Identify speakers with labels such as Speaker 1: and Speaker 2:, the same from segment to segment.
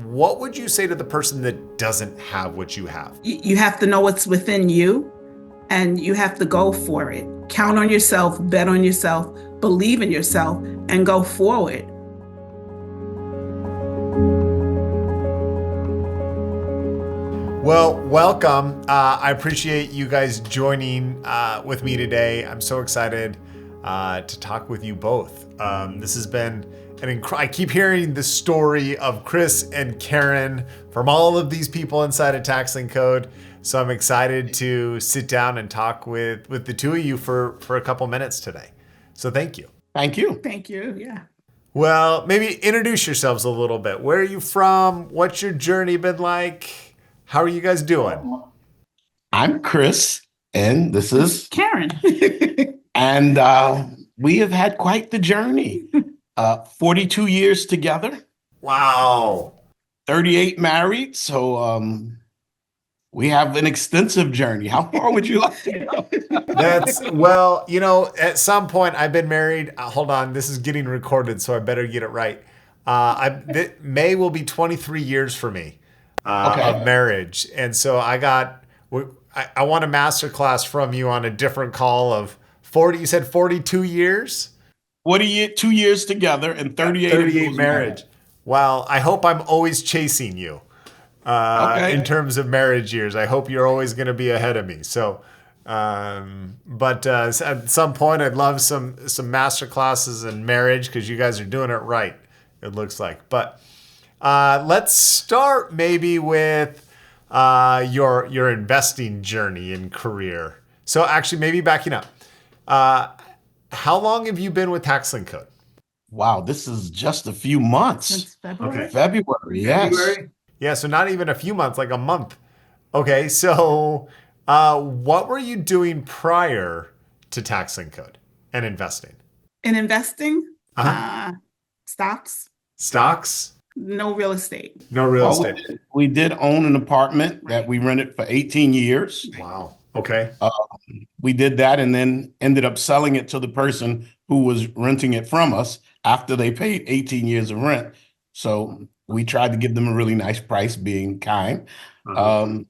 Speaker 1: what would you say to the person that doesn't have what you have?
Speaker 2: You have to know what's within you and you have to go for it. Count on yourself, bet on yourself, believe in yourself, and go forward.
Speaker 1: Well, welcome. I appreciate you guys joining with me today. I'm so excited to talk with you both. This has been I keep hearing the story of Chris and Karen from all of these people inside of Tax Lien Code. So I'm excited to sit down and talk with the two of you for a couple minutes today. So thank you.
Speaker 3: Thank you.
Speaker 2: Thank you. Yeah.
Speaker 1: Well, maybe introduce yourselves a little bit. Where are you from? What's your journey been like? How are you guys doing?
Speaker 3: I'm Chris, and this is
Speaker 2: Karen.
Speaker 3: and we have had quite the journey. 42 years together.
Speaker 1: Wow.
Speaker 3: 38 married. So we have an extensive journey. How far would you like to go?
Speaker 1: Well, at some point I've been married. Hold on, this is getting recorded, so I better get it right. May will be 23 years for me of marriage. And so I want a master class from you on a different call of 40. You said 42 years?
Speaker 3: 42 years together and 38
Speaker 1: marriage. Well, I hope I'm always chasing you in terms of marriage years. I hope you're always going to be ahead of me. So, but at some point, I'd love some master classes in marriage because you guys are doing it right, it looks like. But let's start maybe with your investing journey and career. So actually, maybe backing up. How long have you been with Tax Lien Code?
Speaker 3: Wow, this is just a few months.
Speaker 2: Since February.
Speaker 3: Okay. February, yes.
Speaker 1: February? Yeah, so not even a few months, like a month. Okay, so what were you doing prior to Tax Lien Code and investing?
Speaker 2: In investing, stocks.
Speaker 1: Stocks?
Speaker 2: No real estate.
Speaker 1: No real estate.
Speaker 3: We did own an apartment that we rented for 18 years.
Speaker 1: Wow. Okay.
Speaker 3: We did that and then ended up selling it to the person who was renting it from us after they paid 18 years of rent. So we tried to give them a really nice price, being kind. Other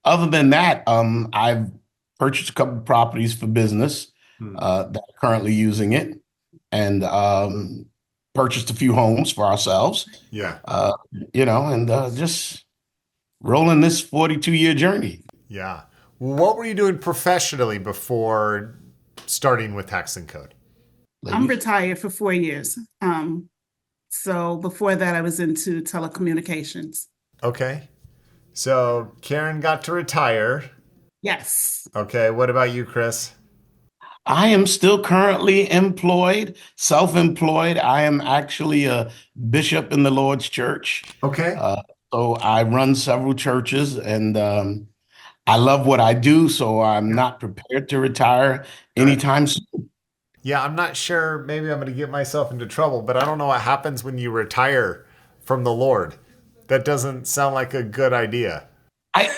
Speaker 3: than that, I've purchased a couple of properties for business that are currently using it, and purchased a few homes for ourselves.
Speaker 1: Yeah.
Speaker 3: And just rolling this 42-year journey.
Speaker 1: Yeah. What were you doing professionally before starting with Tax Lien Code?
Speaker 2: I'm retired for 4 years. So before that, I was into telecommunications.
Speaker 1: Okay. So Karen got to retire.
Speaker 2: Yes.
Speaker 1: Okay. What about you, Chris?
Speaker 3: I am still currently employed, self-employed. I am actually a bishop in the Lord's Church.
Speaker 1: Okay.
Speaker 3: So I run several churches, and I love what I do, so I'm not prepared to retire anytime soon.
Speaker 1: Yeah, I'm not sure. Maybe I'm going to get myself into trouble, but I don't know what happens when you retire from the Lord. That doesn't sound like a good idea.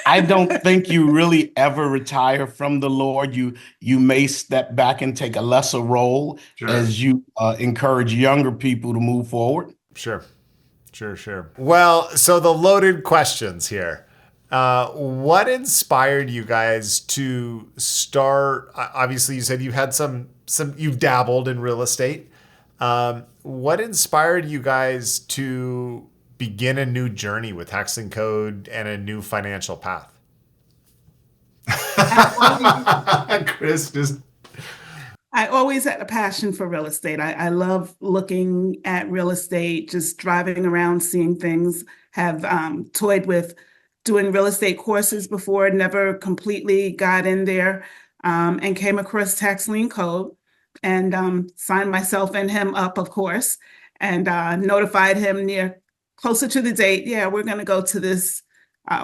Speaker 3: I don't think you really ever retire from the Lord. You may step back and take a lesser role as you encourage younger people to move forward.
Speaker 1: Sure. Well, so the loaded questions here. What inspired you guys to start? Obviously, you said you've had you've dabbled in real estate. What inspired you guys to begin a new journey with Tax Lien Code and a new financial path? Chris just.
Speaker 2: I always had a passion for real estate. I love looking at real estate, just driving around, seeing things, have toyed with doing real estate courses before, never completely got in there, and came across Tax Lien Code and signed myself and him up, of course, and notified him closer to the date. Yeah, we're going to go to this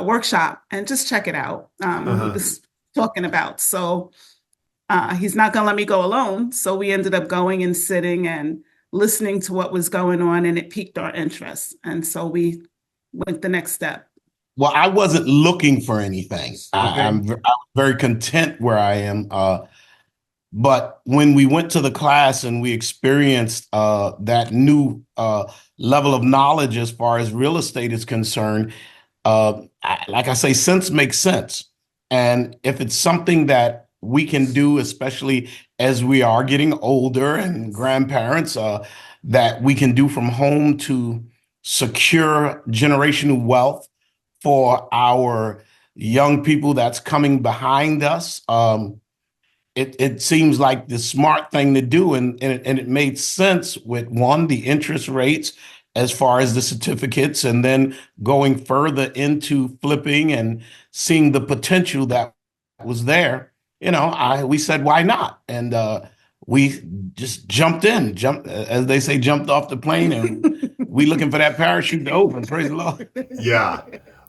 Speaker 2: workshop and just check it out. He was talking about. So he's not going to let me go alone. So we ended up going and sitting and listening to what was going on, and it piqued our interest. And so we went the next step.
Speaker 3: Well, I wasn't looking for anything.
Speaker 1: Okay.
Speaker 3: I'm very content where I am. But when we went to the class and we experienced that new level of knowledge as far as real estate is concerned, like I say, sense makes sense. And if it's something that we can do, especially as we are getting older and grandparents, that we can do from home to secure generational wealth for our young people that's coming behind us. It seems like the smart thing to do, and it made sense with one, the interest rates as far as the certificates, and then going further into flipping and seeing the potential that was there. We said, why not? And we just jumped as they say, jumped off the plane, and we looking for that parachute to open. Praise the Lord.
Speaker 1: Yeah.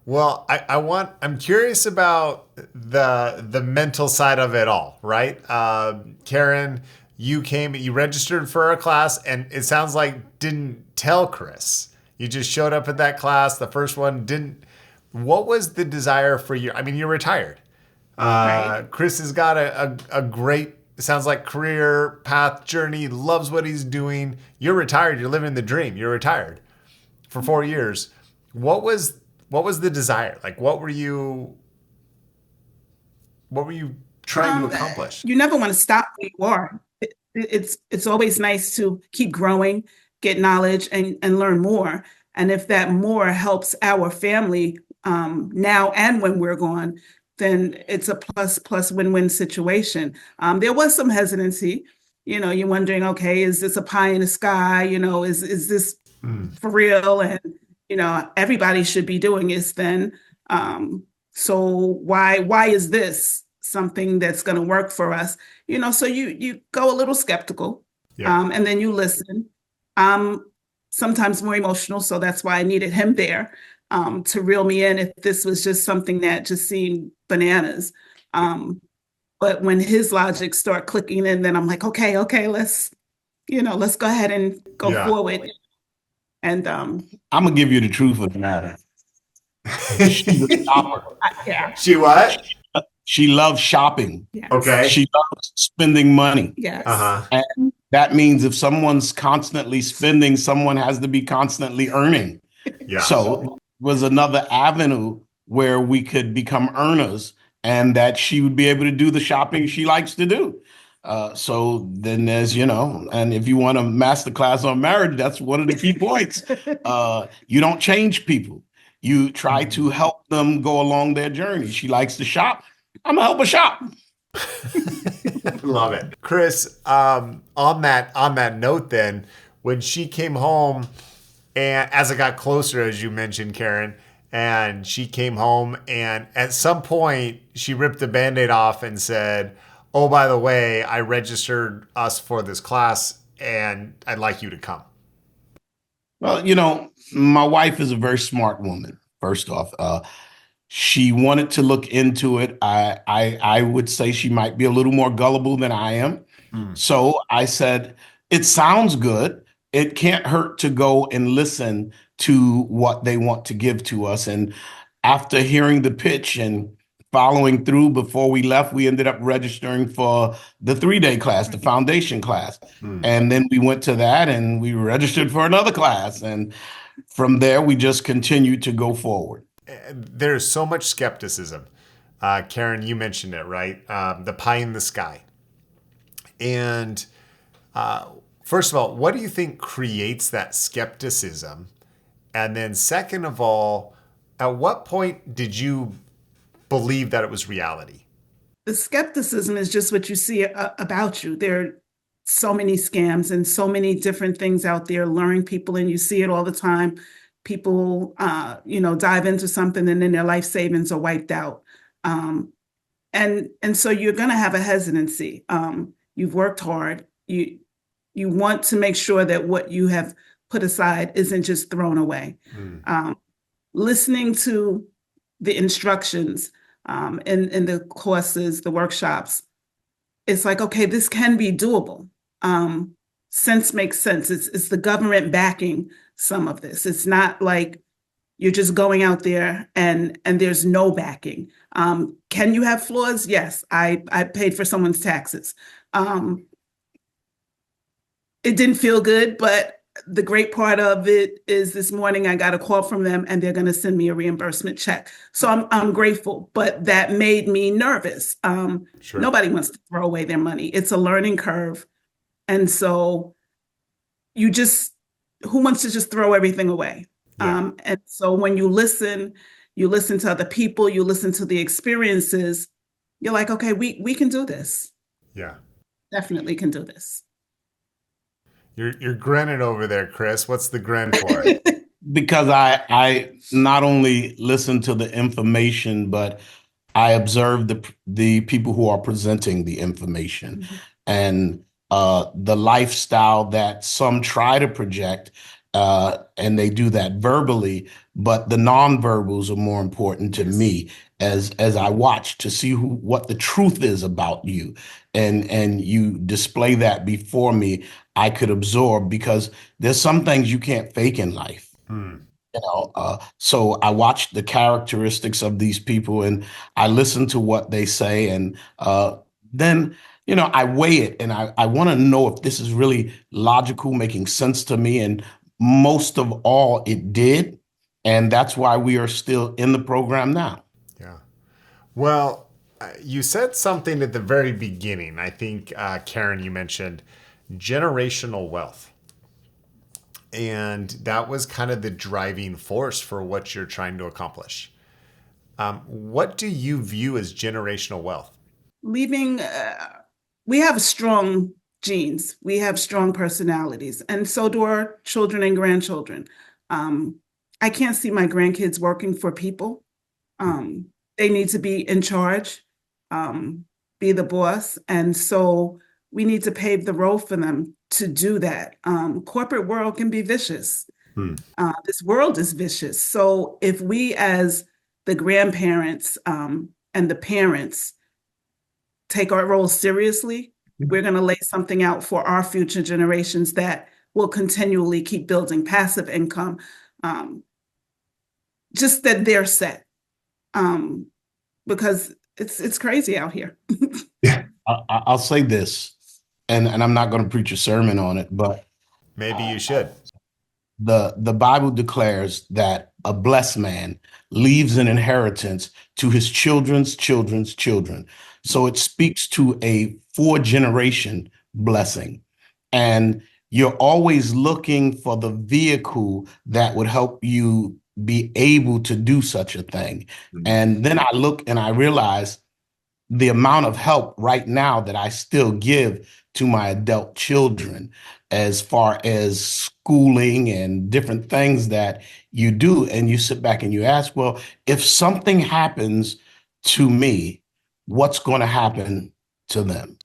Speaker 1: Well, I'm curious about the mental side of it all, right? Karen, you registered for a class, and it sounds like didn't tell Chris. You just showed up at that class, the first one, didn't. What was the desire for you? I mean, you're retired.
Speaker 2: Right.
Speaker 1: Chris has got a great, it sounds like, career path journey, loves what he's doing. You're retired. You're living the dream. You're retired for 4 years. What was the desire? Like, what were you trying to accomplish?
Speaker 2: You never want to stop where you are. It's always nice to keep growing, get knowledge, and learn more. And if that more helps our family now and when we're gone, then it's a plus win-win situation. There was some hesitancy. You're wondering, okay, is this a pie in the sky? Is this for real? And everybody should be doing this then. So why is this something that's going to work for us? So you go a little skeptical,
Speaker 1: Yeah.
Speaker 2: and then you listen. Sometimes more emotional, so that's why I needed him there to reel me in if this was just something that just seemed bananas. But when his logic start clicking in, then I'm like, okay, let's go ahead and go
Speaker 1: Yeah.
Speaker 2: forward. And
Speaker 3: I'm gonna give you the truth of the matter. She's a shopper.
Speaker 2: yeah,
Speaker 1: She what?
Speaker 3: She loves shopping.
Speaker 2: yes,
Speaker 1: Okay.
Speaker 3: She loves spending money.
Speaker 2: yes.
Speaker 1: Uh-huh.
Speaker 3: And that means if someone's constantly spending, someone has to be constantly earning.
Speaker 1: Yeah.
Speaker 3: So it was another avenue where we could become earners and that she would be able to do the shopping she likes to do. So then there's, and if you want a master class on marriage, that's one of the key points. You don't change people. You try to help them go along their journey. She likes to shop. I'm gonna help her shop.
Speaker 1: Love it. Chris, on that note then, when she came home, and as it got closer, as you mentioned, Karen, and she came home, and at some point she ripped the Band-Aid off and said, oh, by the way, I registered us for this class and I'd like you to come.
Speaker 3: Well, my wife is a very smart woman, first off. She wanted to look into it. I would say she might be a little more gullible than I am. So I said, it sounds good. It can't hurt to go and listen to what they want to give to us. And after hearing the pitch and following through, before we left, we ended up registering for the 3-day class, the foundation class. And then we went to that and we registered for another class. And from there, we just continued to go forward.
Speaker 1: There's so much skepticism. Karen, you mentioned it, right? The pie in the sky. And first of all, what do you think creates that skepticism? And then second of all, at what point did you believe that it was reality?
Speaker 2: The skepticism is just what you see about you. There are so many scams and so many different things out there luring people in. You see it all the time. People, dive into something and then their life savings are wiped out. And so you're going to have a hesitancy. You've worked hard. You want to make sure that what you have put aside isn't just thrown away. Listening to the instructions in the courses, the workshops, it's like, okay, this can be doable. Sense makes sense. It's the government backing some of this. It's not like you're just going out there and there's no backing. Can you have flaws? Yes, I paid for someone's taxes. It didn't feel good, but the great part of it is this morning I got a call from them and they're going to send me a reimbursement check. So I'm grateful, but that made me nervous.
Speaker 1: Sure.
Speaker 2: Nobody wants to throw away their money. It's a learning curve. And so you just, who wants to just throw everything away?
Speaker 1: Yeah.
Speaker 2: And so when you listen to other people, you listen to the experiences, you're like, okay, we can do this.
Speaker 1: Yeah.
Speaker 2: Definitely can do this.
Speaker 1: You're grinning over there, Chris. What's the grin for?
Speaker 3: Because I not only listen to the information, but I observe the people who are presenting the information and the lifestyle that some try to project, and they do that verbally, but the nonverbals are more important to me as I watch to see what the truth is about you, and you display that before me. I could absorb because there's some things you can't fake in life. So I watch the characteristics of these people and I listen to what they say. And then, I weigh it and I want to know if this is really logical, making sense to me. And most of all, it did. And that's why we are still in the program now.
Speaker 1: Yeah. Well, you said something at the very beginning. I think, Karen, you mentioned generational wealth. And that was kind of the driving force for what you're trying to accomplish. What do you view as generational wealth?
Speaker 2: Leaving, we have strong genes, we have strong personalities, and so do our children and grandchildren. I can't see my grandkids working for people. They need to be in charge, be the boss. And so we need to pave the road for them to do that. Corporate world can be vicious. This world is vicious. So if we as the grandparents and the parents take our role seriously, we're going to lay something out for our future generations that will continually keep building passive income, just that they're set. Because it's crazy out here.
Speaker 3: I'll say this, and I'm not going to preach a sermon on it, but
Speaker 1: maybe you should.
Speaker 3: The Bible declares that a blessed man leaves an inheritance to his children's children's children. So it speaks to a 4-generation blessing. And you're always looking for the vehicle that would help you be able to do such a thing. And then I look and I realize the amount of help right now that I still give to my adult children as far as schooling and different things that you do. And you sit back and you ask, well, if something happens to me, what's going to happen to them?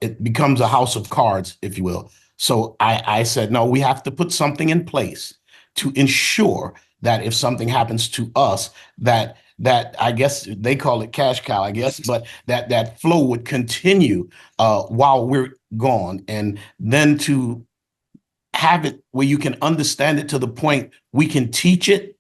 Speaker 3: It becomes a house of cards, if you will. So I said, no, we have to put something in place to ensure that if something happens to us, that I guess they call it cash cow, I guess, but that flow would continue while we're gone. And then to have it where you can understand it to the point we can teach it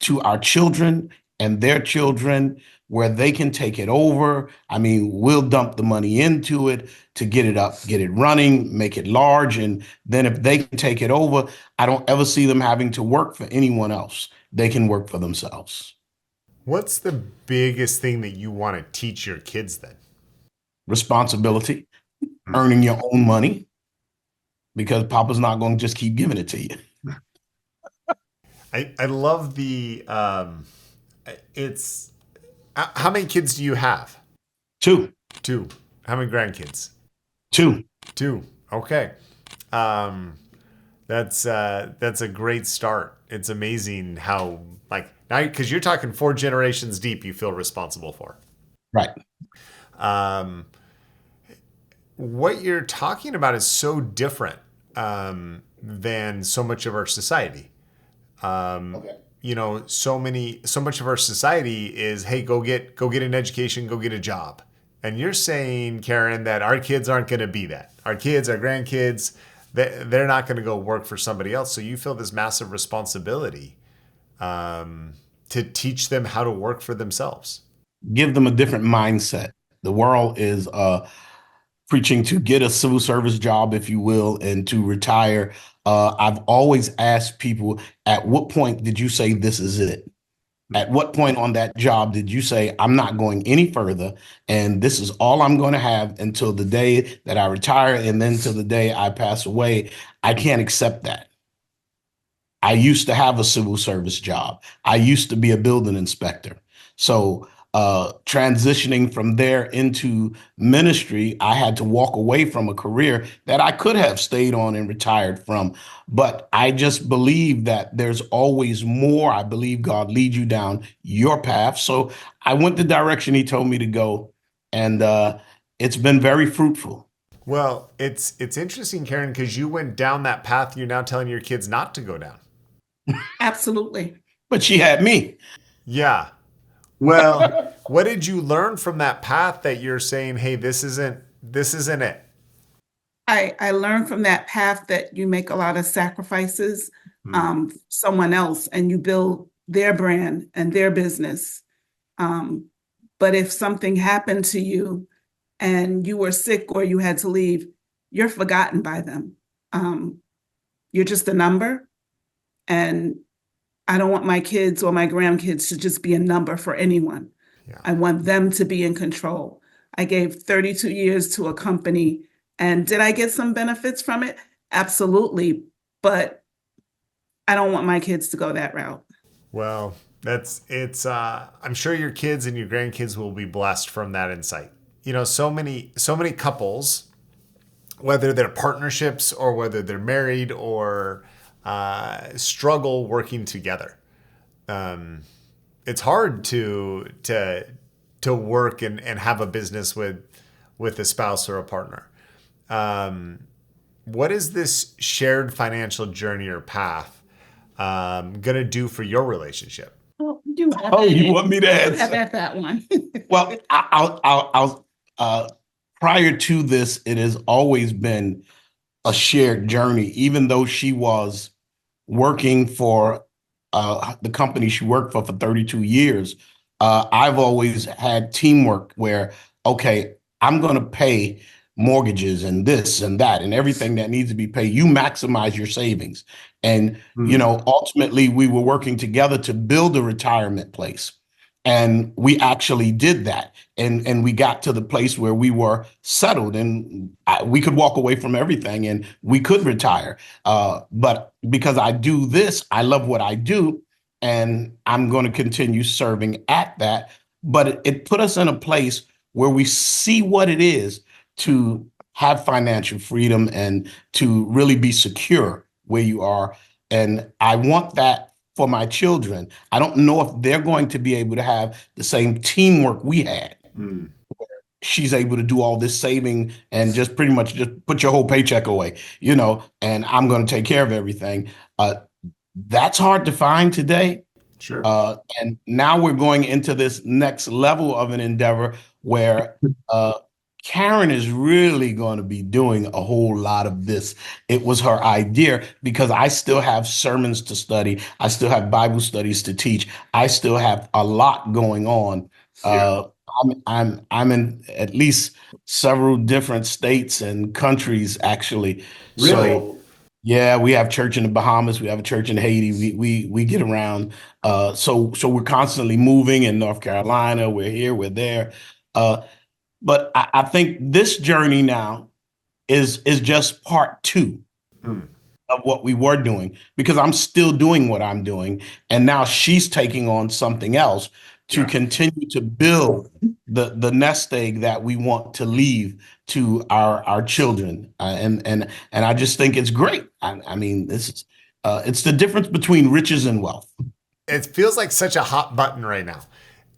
Speaker 3: to our children and their children, where they can take it over. I mean, we'll dump the money into it to get it up, get it running, make it large. And then if they can take it over, I don't ever see them having to work for anyone else. They can work for themselves.
Speaker 1: What's the biggest thing that you want to teach your kids then?
Speaker 3: Responsibility, earning your own money, because Papa's not going to just keep giving it to you.
Speaker 1: I love the, how many kids do you have?
Speaker 3: 2.
Speaker 1: 2. How many grandkids?
Speaker 3: 2.
Speaker 1: 2. Okay. That's a great start. It's amazing how, like, now, because you're talking 4 generations deep, you feel responsible for.
Speaker 3: Right.
Speaker 1: What you're talking about is so different than so much of our society. Okay. So much of our society is, hey, go get an education, go get a job. And you're saying, Karen, that our kids aren't going to be that. Our kids, our grandkids, they're not going to go work for somebody else. So you feel this massive responsibility to teach them how to work for themselves.
Speaker 3: Give them a different mindset. The world is preaching to get a civil service job, if you will, and to retire. I've always asked people, at what point did you say this is it? At what point on that job did you say, I'm not going any further, and this is all I'm going to have until the day that I retire, and then till the day I pass away? I can't accept that. I used to have a civil service job. I used to be a building inspector. So transitioning from there into ministry, I had to walk away from a career that I could have stayed on and retired from. But I just believe that there's always more. I believe God leads you down your path. So I went the direction he told me to go, and it's been very fruitful.
Speaker 1: Well, it's interesting, Karen, because you went down that path you're now telling your kids not to go down.
Speaker 2: Absolutely.
Speaker 3: But she had me.
Speaker 1: Yeah. Well, what did you learn from that path that you're saying, hey, this isn't it?
Speaker 2: I learned from that path that you make a lot of sacrifices, someone else, and you build their brand and their business. But if something happened to you and you were sick or you had to leave, you're forgotten by them. You're just a number. And I don't want my kids or my grandkids to just be a number for anyone.
Speaker 1: Yeah.
Speaker 2: I want them to be in control. I gave 32 years to a company, and did I get some benefits from it? Absolutely. But I don't want my kids to go that route.
Speaker 1: Well, I'm sure your kids and your grandkids will be blessed from that insight. You know, so many couples, whether they're partnerships or whether they're married or struggle working together. It's hard to work and have a business with a spouse or a partner. What is this shared financial journey or path gonna do for your relationship?
Speaker 2: Well,
Speaker 3: you want me to answer?
Speaker 2: Have that one.
Speaker 3: Well, I'll prior to this, it has always been a shared journey, even though she was working for the company she worked for 32 years. I've always had teamwork where, okay, I'm going to pay mortgages and this and that and everything that needs to be paid. You maximize your savings. And, ultimately we were working together to build a retirement place. And we actually did that. And we got to the place where we were settled and we could walk away from everything and we could retire. But because I do this, I love what I do, and I'm going to continue serving at that. But it put us in a place where we see what it is to have financial freedom and to really be secure where you are. And I want that for my children. I don't know if they're going to be able to have the same teamwork we had. She's able to do all this saving and just pretty much just put your whole paycheck away, and I'm going to take care of everything. That's hard to find today.
Speaker 1: Sure.
Speaker 3: And now we're going into this next level of an endeavor where Karen is really going to be doing a whole lot of this. It was her idea because I still have sermons to study. I still have Bible studies to teach. I still have a lot going on.
Speaker 1: Yeah.
Speaker 3: I'm in at least several different states and countries, actually.
Speaker 1: Really?
Speaker 3: So yeah, we have church in the Bahamas. We have a church in Haiti. We get around. So we're constantly moving in North Carolina. We're here, we're there. But I think this journey now is just part two of what we were doing, because I'm still doing what I'm doing. And now she's taking on something else to continue to build the nest egg that we want to leave to our children. And I just think it's great. I mean, this is it's the difference between riches and wealth.
Speaker 1: It feels like such a hot button right now.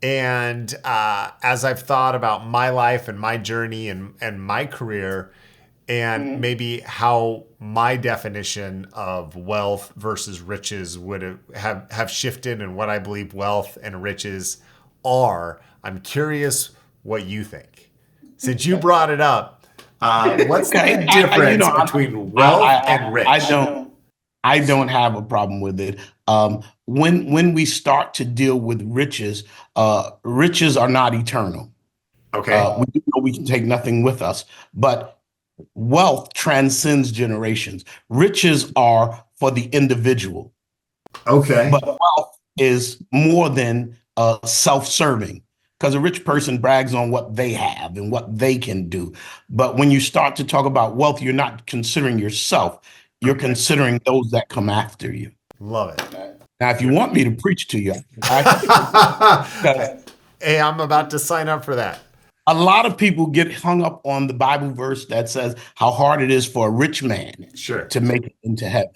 Speaker 1: And as I've thought about my life and my journey and my career, and maybe how my definition of wealth versus riches would have shifted, and what I believe wealth and riches are, I'm curious what you think. Since you brought it up, what's the difference between wealth and rich?
Speaker 3: I don't have a problem with it. When we start to deal with riches, riches are not eternal.
Speaker 1: Okay.
Speaker 3: We do know we can take nothing with us, but wealth transcends generations. Riches are for the individual,
Speaker 1: Okay.
Speaker 3: but wealth is more than self-serving because a rich person brags on what they have and what they can do. But when you start to talk about wealth, you're not considering yourself, you're
Speaker 1: Okay.
Speaker 3: considering those that come after you.
Speaker 1: Love it.
Speaker 3: Now, if you want me to preach to you, I because
Speaker 1: Hey, I'm about to sign up for that.
Speaker 3: a lot of people get hung up on the Bible verse that says how hard it is for a rich man
Speaker 1: Sure.
Speaker 3: to make it into heaven.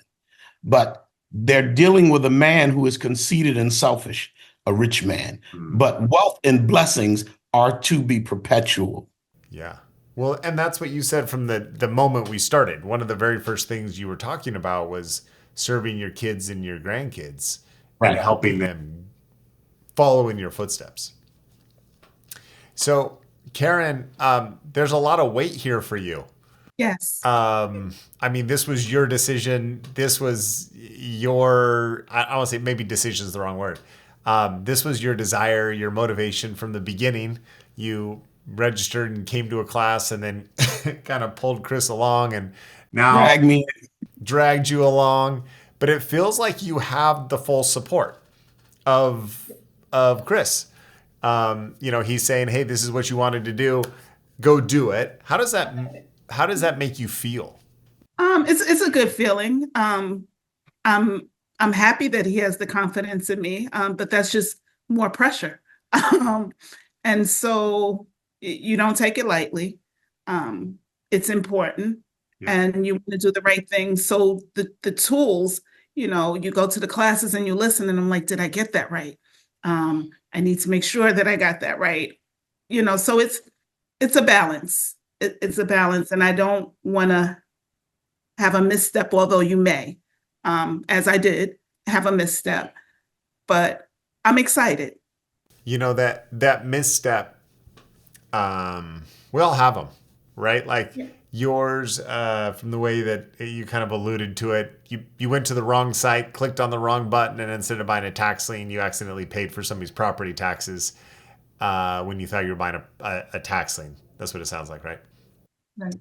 Speaker 3: But they're dealing with a man who is conceited and selfish, a rich man. But wealth and blessings are to be perpetual.
Speaker 1: Yeah. Well, and that's what you said from the moment we started. One of the very first things you were talking about was serving your kids and your grandkids and
Speaker 3: Right.
Speaker 1: helping them follow in your footsteps. So, Karen, there's a lot of weight here for you.
Speaker 2: Yes.
Speaker 1: I mean, this was your decision. This was your, I want to say maybe decision is the wrong word. This was your desire, your motivation from the beginning. You registered and came to a class and then kind of pulled Chris along and now
Speaker 3: Drag me.
Speaker 1: dragged you along. But it feels like you have the full support of Chris. He's saying, "Hey, this is what you wanted to do. Go do it." How does that make you feel?
Speaker 2: It's a good feeling. I'm happy that he has the confidence in me, but that's just more pressure. Um, and so you don't take it lightly. It's important,
Speaker 1: Yeah.
Speaker 2: and you want to do the right thing. So the tools, you go to the classes and you listen, and I'm like, did I get that right? I need to make sure that I got that right. So it's a balance. It's a balance, and I don't want to have a misstep, although you may, as I did, have a misstep. But I'm excited.
Speaker 1: That misstep, we all have them, right? Like
Speaker 2: Yeah.
Speaker 1: yours, from the way that you kind of alluded to it, you went to the wrong site, clicked on the wrong button, and instead of buying a tax lien, you accidentally paid for somebody's property taxes when you thought you were buying a tax lien. That's what it sounds like, right?
Speaker 2: Right.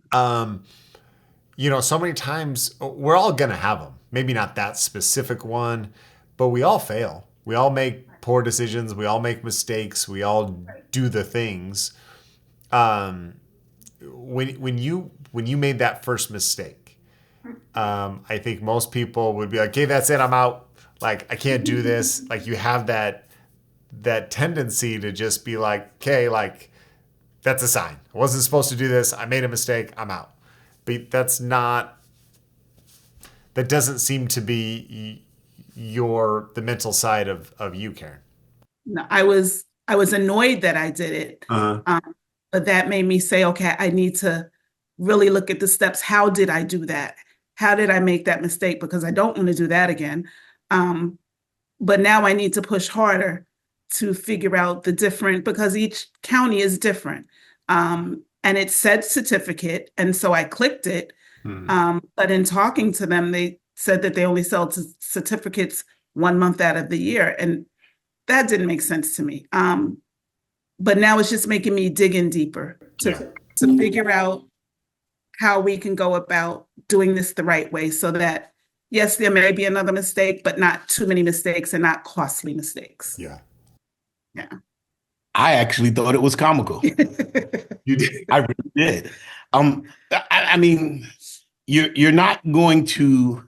Speaker 1: So many times we're all going to have them. Maybe not that specific one, but we all fail. We all make poor decisions. We all make mistakes. We all do the things. When you made that first mistake, I think most people would be like, "Okay, that's it. I'm out. Like, I can't do this." Like, you have that tendency to just be like, "Okay, like, that's a sign. I wasn't supposed to do this. I made a mistake. I'm out." But that doesn't seem to be the mental side of you, Karen.
Speaker 2: No, I was annoyed that I did it, but that made me say, okay, I need to really look at the steps. How did I do that? How did I make that mistake? Because I don't want to do that again. But now I need to push harder to figure out because each county is different. And it said certificate, and so I clicked it. But in talking to them, they said that they only sell certificates 1 month out of the year, and that didn't make sense to me. But now it's just making me dig in deeper to figure out how we can go about doing this the right way, so that yes, there may be another mistake, but not too many mistakes and not costly mistakes.
Speaker 1: Yeah.
Speaker 2: Yeah.
Speaker 3: I actually thought it was comical.
Speaker 1: You did.
Speaker 3: I really did. I mean, you're not going to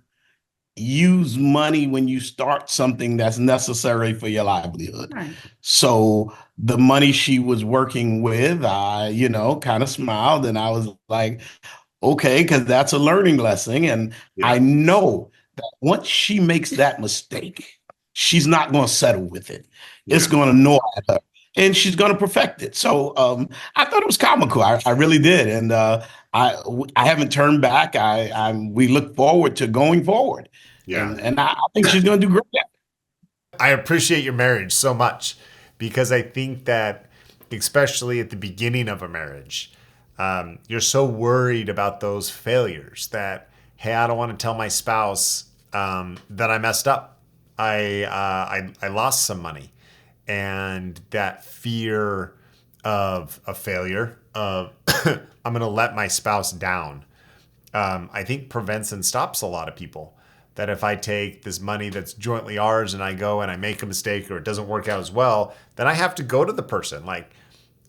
Speaker 3: use money when you start something that's necessary for your livelihood.
Speaker 2: Right.
Speaker 3: So the money she was working with, I, kind of smiled and I was like, okay, because that's a learning lesson. And I know that once she makes that mistake, she's not going to settle with it. It's going to gnaw at her. And she's going to perfect it. So I thought it was comical. I really did, and I haven't turned back. We look forward to going forward.
Speaker 1: Yeah.
Speaker 3: And I think she's going to do great.
Speaker 1: I appreciate your marriage so much because I think that, especially at the beginning of a marriage, you're so worried about those failures that, hey, I don't want to tell my spouse that I messed up. I lost some money. And that fear of a failure of I'm going to let my spouse down, I think prevents and stops a lot of people. That if I take this money that's jointly ours and I go and I make a mistake or it doesn't work out as well, then I have to go to the person like,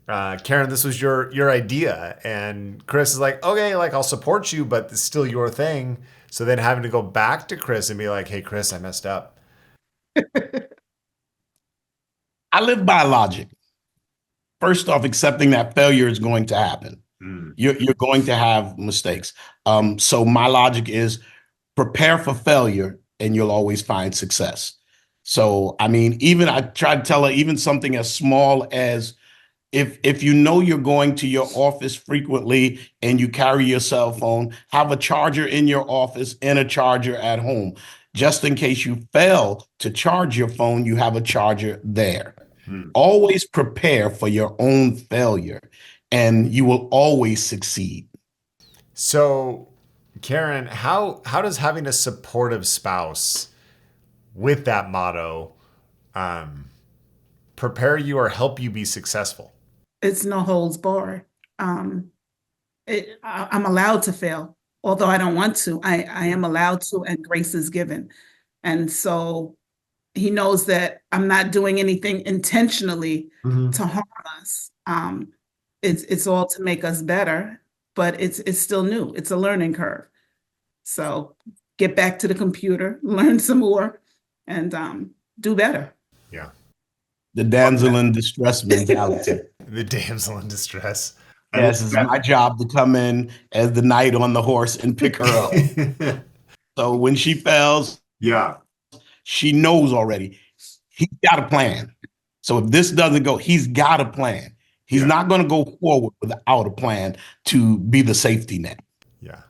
Speaker 1: Karen, this was your idea. And Chris is like, okay, like I'll support you, but it's still your thing. So then having to go back to Chris and be like, hey, Chris, I messed up.
Speaker 3: I live by logic. First off, accepting that failure is going to happen. You're going to have mistakes. So my logic is prepare for failure and you'll always find success. So, I mean, even I try to tell her even something as small as if you know you're going to your office frequently and you carry your cell phone, have a charger in your office and a charger at home. Just in case you fail to charge your phone, you have a charger there. Always prepare for your own failure and you will always succeed.
Speaker 1: So, Karen, how does having a supportive spouse with that motto prepare you or help you be successful?
Speaker 2: It's no holds barred. I'm allowed to fail, although I don't want to. I am allowed to, and grace is given. And so he knows that I'm not doing anything intentionally to harm us. It's all to make us better, but it's still new. It's a learning curve. So get back to the computer, learn some more, and do better.
Speaker 1: Yeah.
Speaker 3: The damsel in distress mentality.
Speaker 1: The damsel in distress.
Speaker 3: Yes, it's my job to come in as the knight on the horse and pick her up. So when she fails,
Speaker 1: Yeah.
Speaker 3: she knows already. He's got a plan. So if this doesn't go, he's got a plan. He's not going to go forward without a plan to be the safety net.
Speaker 1: Yeah.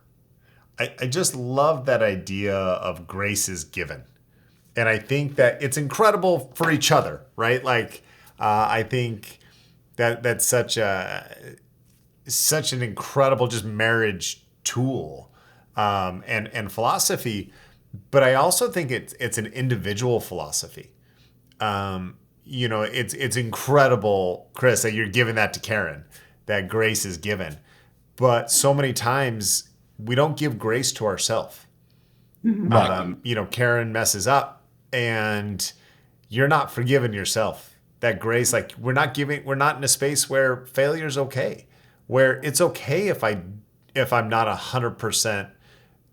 Speaker 1: I just love that idea of grace is given. And I think that it's incredible for each other, right? Like, I think that's such an incredible just marriage tool and philosophy. But I also think it's an individual philosophy. It's incredible, Chris, that you're giving that to Karen, that grace is given. But so many times we don't give grace to ourselves. Karen messes up and you're not forgiving yourself. That grace, like we're not in a space where failure is okay, where it's okay if I'm not 100%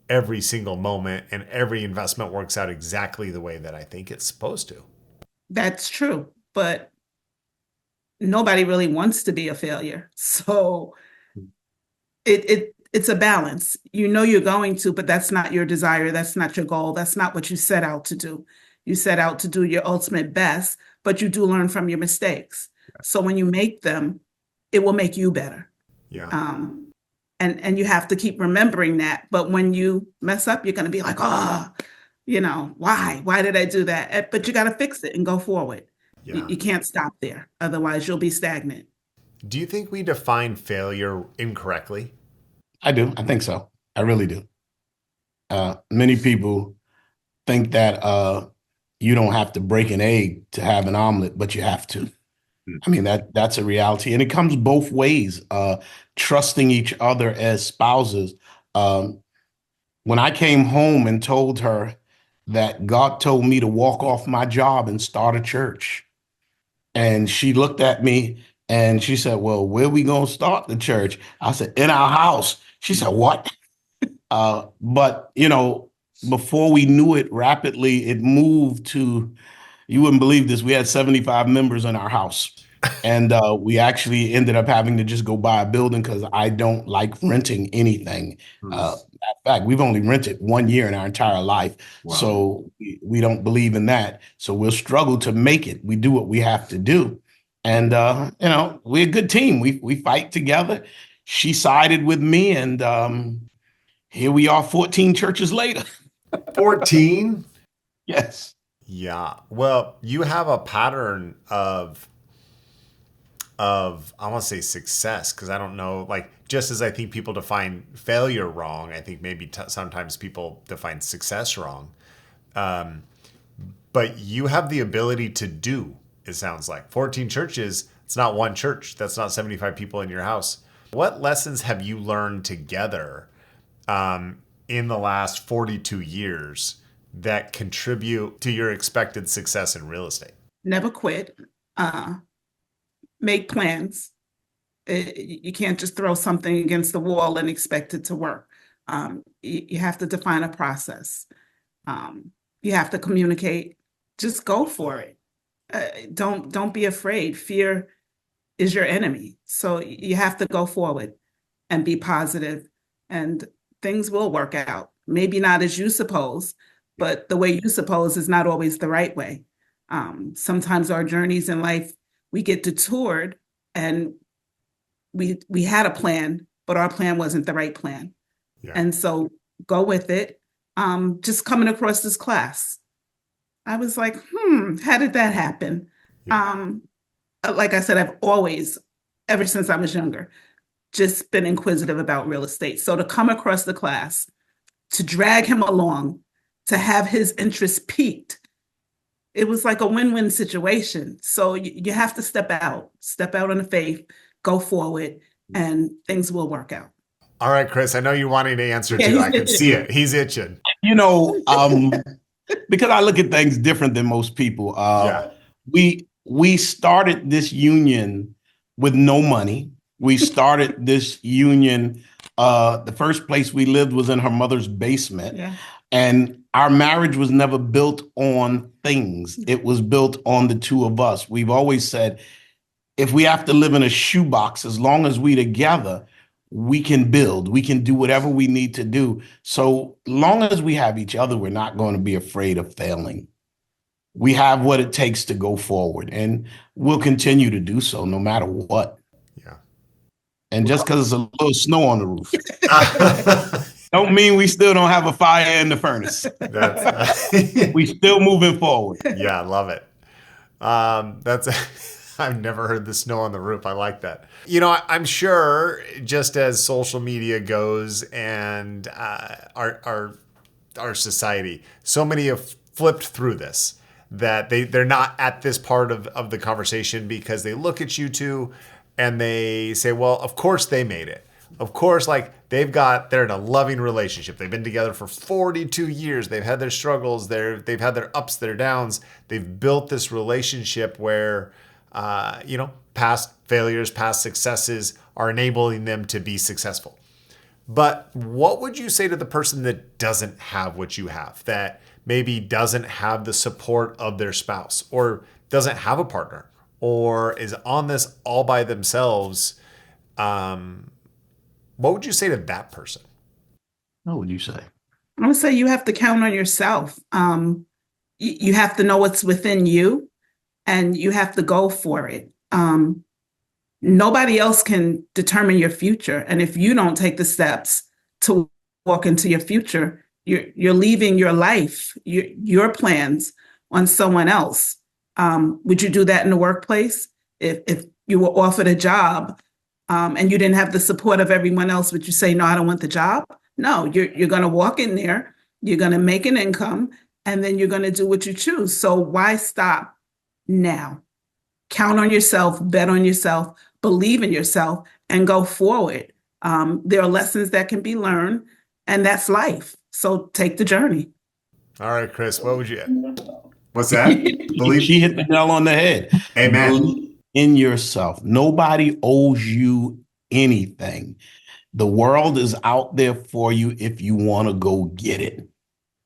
Speaker 1: every single moment and every investment works out exactly the way that I think it's supposed to.
Speaker 2: That's true, but nobody really wants to be a failure. So it's a balance. You know you're going to, but that's not your desire. That's not your goal. That's not what you set out to do. You set out to do your ultimate best, but you do learn from your mistakes. So when you make them, it will make you better.
Speaker 1: Yeah.
Speaker 2: And you have to keep remembering that. But when you mess up, you're going to be like, why? Why did I do that? But you got to fix it and go forward.
Speaker 1: Yeah.
Speaker 2: You can't stop there. Otherwise, you'll be stagnant.
Speaker 1: Do you think we define failure incorrectly?
Speaker 3: I do. I think so. I really do. Many people think that you don't have to break an egg to have an omelet, but you have to. I mean, that's a reality. And it comes both ways, trusting each other as spouses. When I came home and told her that God told me to walk off my job and start a church, and she looked at me and she said, well, where we going to start the church? I said, in our house. She said, what? But, before we knew it, rapidly, it moved to, you wouldn't believe this, we had 75 members in our house. And we actually ended up having to just go buy a building because I don't like renting anything. In fact, we've only rented 1 year in our entire life. Wow. So we don't believe in that. So we'll struggle to make it. We do what we have to do. And, we're a good team. We fight together. She sided with me. And here we are 14 churches later.
Speaker 1: 14?
Speaker 3: Yes.
Speaker 1: Yeah. Well, you have a pattern of I want to say success, because I don't know, like, just as I think people define failure wrong, I think maybe sometimes people define success wrong. But you have the ability to do, it sounds like. 14 churches, It's not one church. That's not 75 people in your house. What lessons have you learned together in the last 42 years that contribute to your expected success in real estate?
Speaker 2: Never quit. Make plans. You can't just throw something against the wall and expect it to work. You have to define a process. You have to communicate. Just go for it. Don't be afraid. Fear is your enemy. So you have to go forward and be positive, and things will work out. Maybe not as you suppose, but the way you suppose is not always the right way. Sometimes our journeys in life, we get detoured, and we had a plan, but our plan wasn't the right plan. Yeah. And so go with it. Just coming across this class, I was like, how did that happen? Yeah. Like I said, I've always, ever since I was younger, just been inquisitive about real estate. So to come across the class, to drag him along, to have his interest piqued, it was like a win-win situation. So you have to step out on the faith, go forward, and things will work out.
Speaker 1: All right, Chris, I know you're wanting to answer too. I can see it. He's itching.
Speaker 3: You know, because I look at things different than most people. We started this union with no money. We started this union. The first place we lived was in her mother's basement. Yeah. And our marriage was never built on things. It was built on the two of us. We've always said, if we have to live in a shoebox, as long as we together, we can build, we can do whatever we need to do. So long as we have each other, we're not going to be afraid of failing. We have what it takes to go forward, and we'll continue to do so no matter what.
Speaker 1: Yeah.
Speaker 3: And just because it's a little snow on the roof, don't mean we still don't have a fire in the furnace. We still moving forward.
Speaker 1: Yeah, I love it. I've never heard the snow on the roof. I like that. You know, I'm sure just as social media goes and our society, so many have flipped through this, that they're not at this part of the conversation because they look at you two and they say, well, of course they made it. Of course, like they're in a loving relationship. They've been together for 42 years. They've had their struggles. They've had their ups, their downs. They've built this relationship where, past failures, past successes are enabling them to be successful. But what would you say to the person that doesn't have what you have, that maybe doesn't have the support of their spouse, or doesn't have a partner, or is on this all by themselves? What would you say to that person?
Speaker 3: What would you say?
Speaker 2: I would say you have to count on yourself. You have to know what's within you, and you have to go for it. Nobody else can determine your future. And if you don't take the steps to walk into your future, you're leaving your life, your plans on someone else. Would you do that in the workplace? If you were offered a job and you didn't have the support of everyone else, would you say, no, I don't want the job? No, you're going to walk in there, you're going to make an income, and then you're going to do what you choose. So why stop now? Count on yourself, bet on yourself, believe in yourself, and go forward. There are lessons that can be learned, and that's life. So take the journey.
Speaker 1: All right, Chris, what's that?
Speaker 3: She hit the nail on the head.
Speaker 1: Amen.
Speaker 3: Believe in yourself. Nobody owes you anything. The world is out there for you if you want to go get it.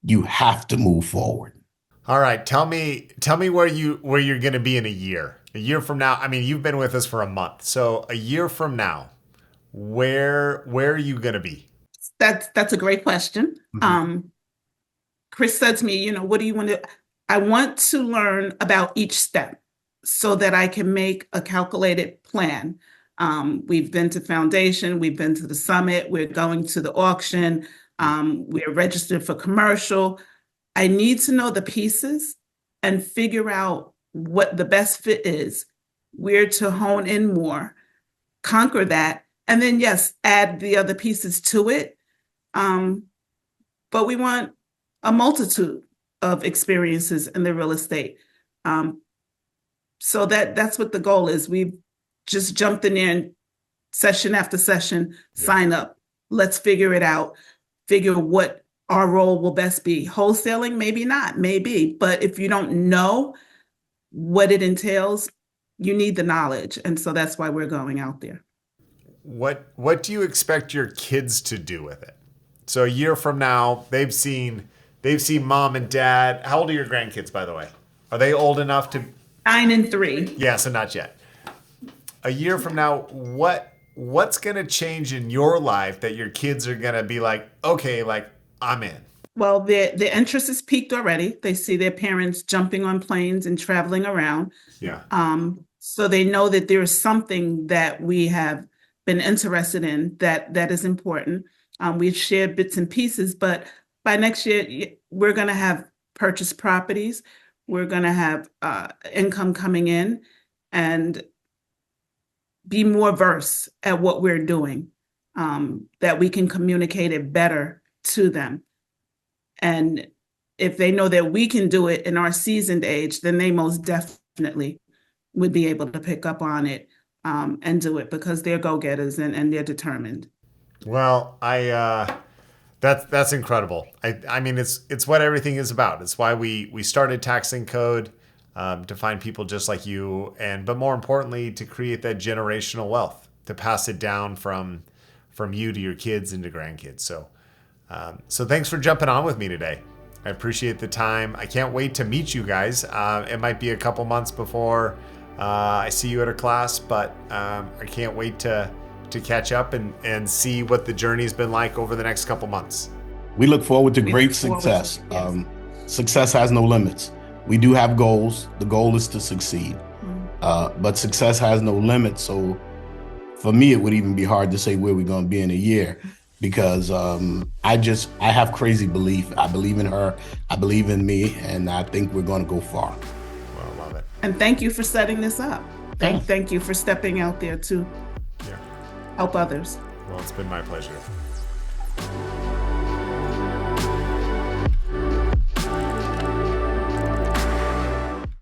Speaker 3: You have to move forward.
Speaker 1: All right, tell me where you're going to be in a year. A year from now. I mean, you've been with us for a month. So a year from now, where are you going to be?
Speaker 2: That's a great question. Mm-hmm. Chris said to me, what do you want to? I want to learn about each step so that I can make a calculated plan. We've been to foundation, we've been to the summit, we're going to the auction, we're registered for commercial. I need to know the pieces and figure out what the best fit is, where to hone in more, conquer that, and then, yes, add the other pieces to it. But we want a multitude of experiences in the real estate. So that's what the goal is. We've just jumped in there and session after session, sign up. Let's figure it out. Figure what our role will best be. Wholesaling, maybe not, maybe. But if you don't know what it entails, you need the knowledge. And so that's why we're going out there.
Speaker 1: What do you expect your kids to do with it? So a year from now, they've seen mom and dad. How old are your grandkids, by the way? Are they old enough to?
Speaker 2: 9 and 3.
Speaker 1: Yeah, so not yet. A year from now, what's going to change in your life that your kids are going to be like, okay, like I'm in?
Speaker 2: Well, the interest is peaked already. They see their parents jumping on planes and traveling around.
Speaker 1: Yeah.
Speaker 2: So they know that there is something that we have been interested in that is important. We've shared bits and pieces, but by next year, we're going to have purchased properties. We're going to have income coming in and be more versed at what we're doing, that we can communicate it better to them. And if they know that we can do it in our seasoned age, then they most definitely would be able to pick up on it and do it because they're go-getters and they're determined.
Speaker 1: Well, that's incredible. I mean, it's what everything is about. It's why we started Tax Lien Code, to find people just like you, but more importantly, to create that generational wealth, to pass it down from you to your kids and to grandkids. So thanks for jumping on with me today. I appreciate the time. I can't wait to meet you guys. It might be a couple months before I see you at a class, but I can't wait to catch up and see what the journey's been like over the next couple months.
Speaker 3: We look forward to great success. Success has no limits. We do have goals. The goal is to succeed, but success has no limits. So for me, it would even be hard to say where we're going to be in a year, because I have crazy belief. I believe in her. I believe in me, and I think we're going to go far.
Speaker 1: Well, I love it.
Speaker 2: And thank you for setting this up. Thank you for stepping out there to help others.
Speaker 1: Well, it's been my pleasure.